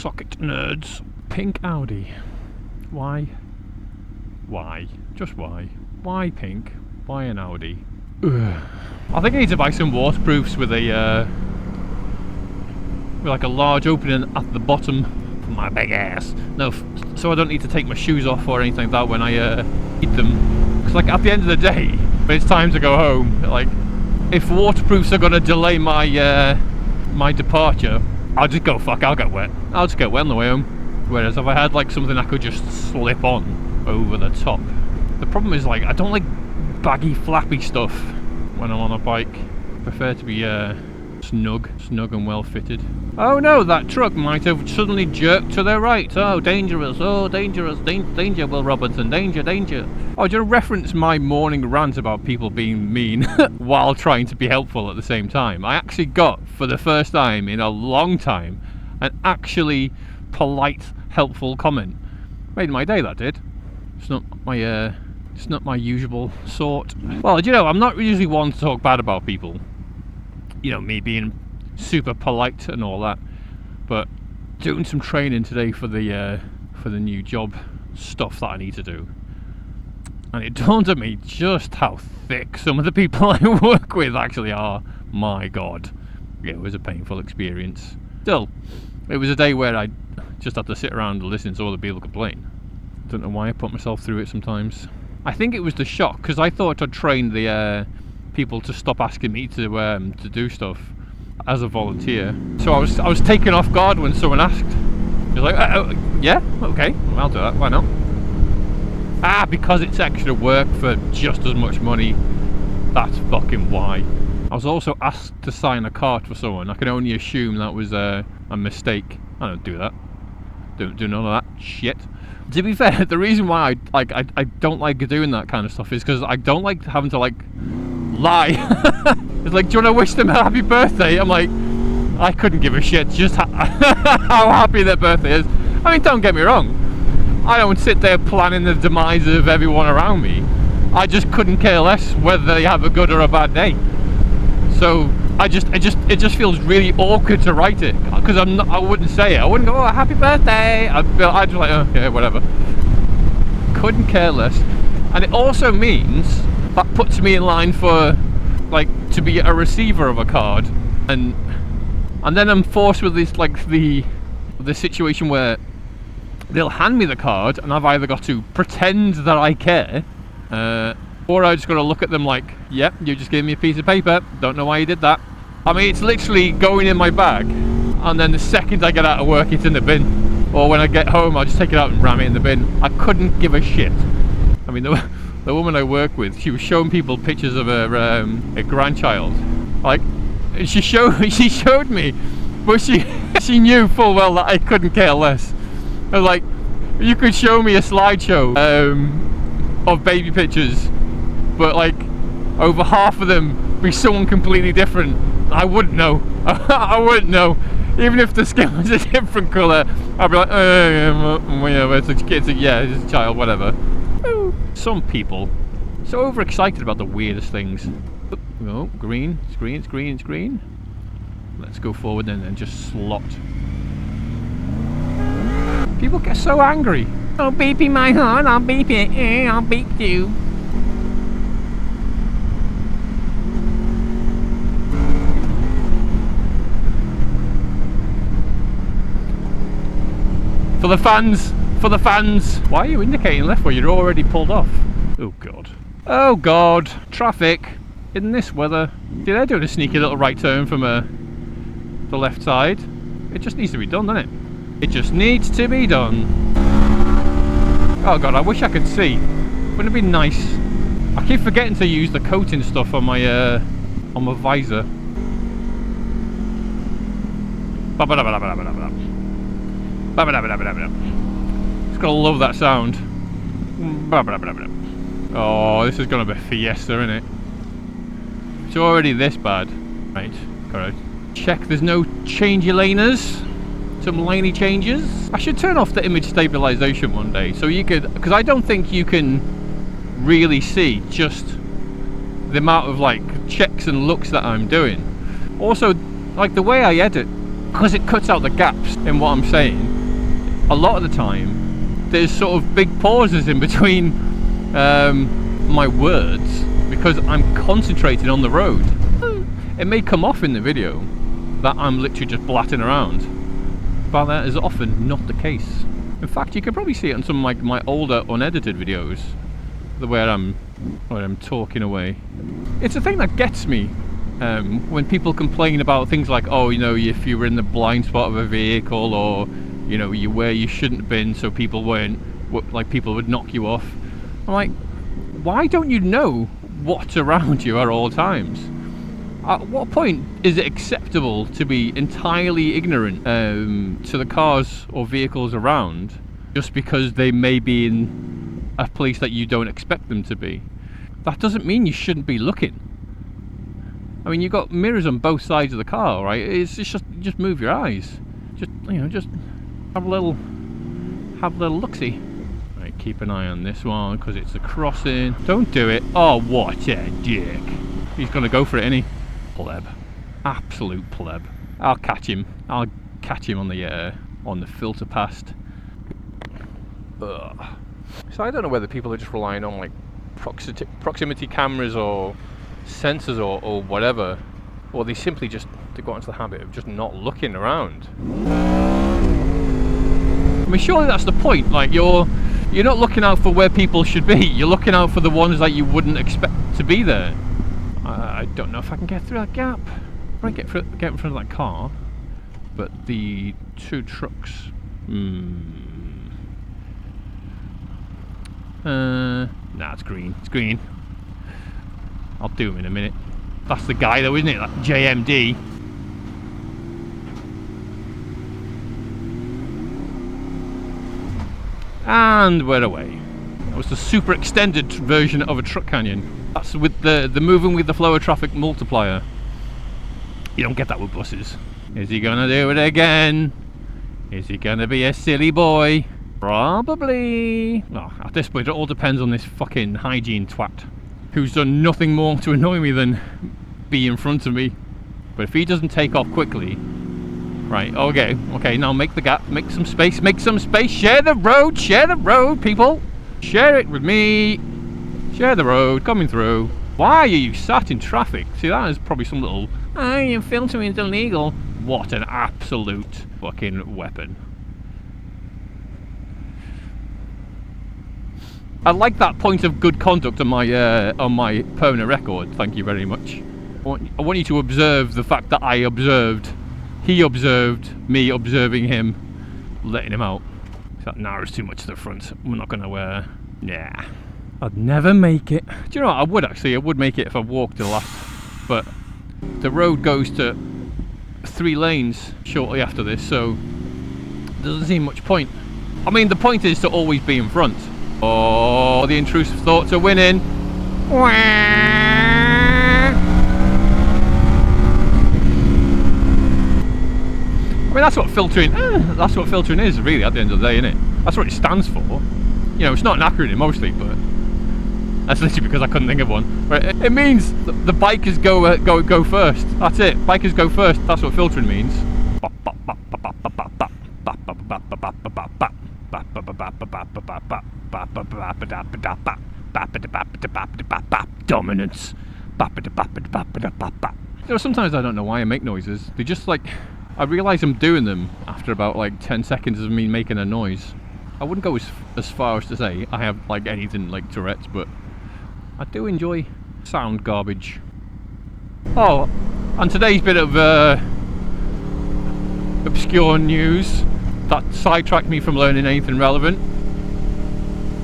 Socket nerds. Pink Audi. Why? Why? Just why? Why pink? Why an Audi? Ugh. I think I need to buy some waterproofs with a with like a large opening at the bottom for my big ass. No, so I don't need to take my shoes off or anything like that when I eat them. Because like at the end of the day, when it's time to go home, like if waterproofs are gonna delay my my departure, I'll just go I'll get wet. I'll just get wet on the way home. Whereas if I had like something I could just slip on over the top. The problem is like I don't like baggy flappy stuff when I'm on a bike. I prefer to be snug and well fitted. Oh no, that truck might have suddenly jerked to the right. Oh, dangerous, danger, Will Robertson, danger. Oh, do you reference my morning rant about people being mean while trying to be helpful at the same time? I actually got, for the first time in a long time, an actually polite, helpful comment. Made my day, that did. It's not my usual sort. Well, you know, I'm not usually one to talk bad about people. You know, me being super polite and all that, but doing some training today for the new job stuff that I need to do, and it dawned on me just how thick some of the people I work with actually are. My God, yeah, it was a painful experience. Still, it was a day where I just had to sit around and listen to other people complain. Don't know why I put myself through it sometimes. I think it was the shock, because I thought I'd trained the people to stop asking me to do stuff as a volunteer. So I was taken off guard when someone asked. It was like, yeah, okay, I'll do that. Why not? Because it's extra work for just as much money. That's fucking why. I was also asked to sign a card for someone. I can only assume that was a mistake. I don't do that. Don't do none of that shit. To be fair, the reason why I don't like doing that kind of stuff is because I don't like having to like lie. It's like, do you want to wish them a happy birthday? I'm like, I couldn't give a shit just how happy their birthday is. I mean, don't get me wrong, I don't sit there planning the demise of everyone around me. I just couldn't care less whether they have a good or a bad day. So it just feels really awkward to write it, because I wouldn't say it. I wouldn't go, oh, happy birthday. I'd just like, oh yeah, whatever. Couldn't care less. And it also means that puts me in line for like to be a receiver of a card, and then I'm forced with this like the situation where they'll hand me the card and I've either got to pretend that I care, or I just got to look at them like, yep, you just gave me a piece of paper, don't know why you did that. I mean, it's literally going in my bag, and then the second I get out of work it's in the bin, or when I get home I'll just take it out and ram it in the bin. I couldn't give a shit. I mean, the woman I work with, she was showing people pictures of her grandchild. Like, she showed me, but she knew full well that I couldn't care less. I was like, you could show me a slideshow of baby pictures, but like over half of them be someone completely different. I wouldn't know. I wouldn't know. Even if the skin was a different colour, I'd be like, it's a child, whatever. Some people so overexcited about the weirdest things. Oh, green, it's green. Let's go forward and then just slot. People get so angry. Oh, beeping my horn, I'll beep it. I'll beep you. For the fans. Why are you indicating left where you're already pulled off? Oh God, traffic in this weather. See, they're doing a sneaky little right turn from the left side. It just needs to be done, doesn't it? It just needs to be done. Oh God, I wish I could see. Wouldn't it be nice? I keep forgetting to use the coating stuff on my visor. Just gotta love that sound. Oh, this is gonna be a fiesta, isn't it? It's already this bad. Right, correct. Check there's no changey laners. Some laney changes. I should turn off the image stabilization one day, so you could, because I don't think you can really see just the amount of like checks and looks that I'm doing. Also, like the way I edit, because it cuts out the gaps in what I'm saying, a lot of the time, there's sort of big pauses in between my words because I'm concentrating on the road. It may come off in the video that I'm literally just blatting around, but that is often not the case. In fact, you can probably see it on some of my older unedited videos, where I'm talking away. It's a thing that gets me when people complain about things like, oh, you know, if you were in the blind spot of a vehicle, or you know, you where you shouldn't have been, so people would knock you off. I'm like, why don't you know what's around you at all times? At what point is it acceptable to be entirely ignorant to the cars or vehicles around just because they may be in a place that you don't expect them to be? That doesn't mean you shouldn't be looking. I mean, you've got mirrors on both sides of the car, right? It's just move your eyes. Just have a little look-see. Right, keep an eye on this one because it's a crossing. Don't do it. Oh, what a dick! He's gonna go for it, isn't he? Pleb, absolute pleb. I'll catch him on the filter past. Ugh. So I don't know whether people are just relying on like proximity cameras or sensors or whatever, or they simply just got into the habit of just not looking around. I mean, surely that's the point. Like you're not looking out for where people should be. You're looking out for the ones that you wouldn't expect to be there. I don't know if I can get through that gap. I might get in front of that car, but the two trucks. Nah, it's green. It's green. I'll do him in a minute. That's the guy though, isn't it? That JMD. And we're away. That was the super extended version of a truck canyon. That's with the moving with the flow of traffic multiplier. You don't get that with buses. Is he gonna do it again? Is he gonna be a silly boy? Probably. Oh, at this point, it all depends on this fucking hygiene twat, who's done nothing more to annoy me than be in front of me. But if he doesn't take off quickly, right? Okay. Now make the gap, make some space. Share the road, people. Share it with me. Share the road, coming through. Why are you sat in traffic? See, that is probably some little, your filtering is illegal. What an absolute fucking weapon. I like that point of good conduct on my permanent record. Thank you very much. I want you to observe the fact that he observed me observing him, letting him out. That narrows too much to the front. We're not gonna nah. I'd never make it. Do you know what? I would make it if I walked the last, but the road goes to 3 lanes shortly after this, so there doesn't seem much point. I mean, the point is to always be in front. Oh, the intrusive thoughts are winning. I mean, that's what filtering is, really, at the end of the day, isn't it? That's what it stands for. You know, it's not an acronym, mostly, but that's literally because I couldn't think of one. Right? It means the bikers go first. That's it. Bikers go first. That's what filtering means. Dominance. You know, sometimes I don't know why I make noises. They just like, I realise I'm doing them after about like 10 seconds of me making a noise. I wouldn't go as far as to say I have like anything like Tourette's, but I do enjoy sound garbage. Oh, and today's bit of obscure news that sidetracked me from learning anything relevant.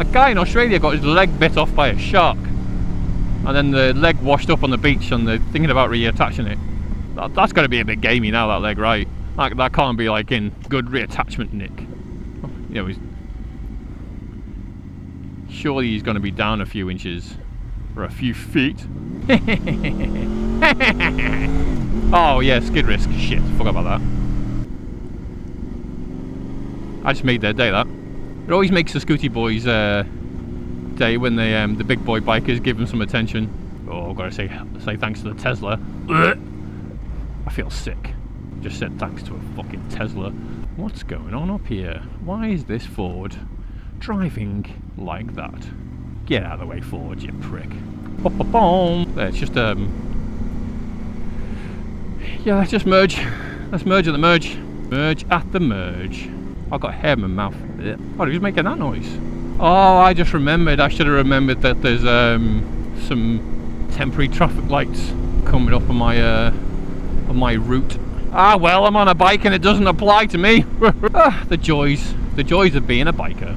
A guy in Australia got his leg bit off by a shark, and then the leg washed up on the beach, and they're thinking about reattaching it. That's got to be a bit gamey now, that leg, right? That can't be like in good reattachment nick. You know, surely he's going to be down a few inches. Or a few feet. Oh yeah, skid risk. Shit, forgot about that. I just made their day, that. It always makes the Scooty Boys day when they the big boy bikers give them some attention. Oh, I've got to say thanks to the Tesla. I feel sick. Just said thanks to a fucking Tesla. What's going on up here? Why is this Ford driving like that? Get out of the way, Ford, you prick. There, it's just yeah, let's just merge. Let's merge at the merge. Merge at the merge. I've got hair in my mouth. Oh, he was making that noise. Oh, I just remembered. I should have remembered that there's some temporary traffic lights coming up on my route. Ah, well, I'm on a bike and it doesn't apply to me. The joys of being a biker.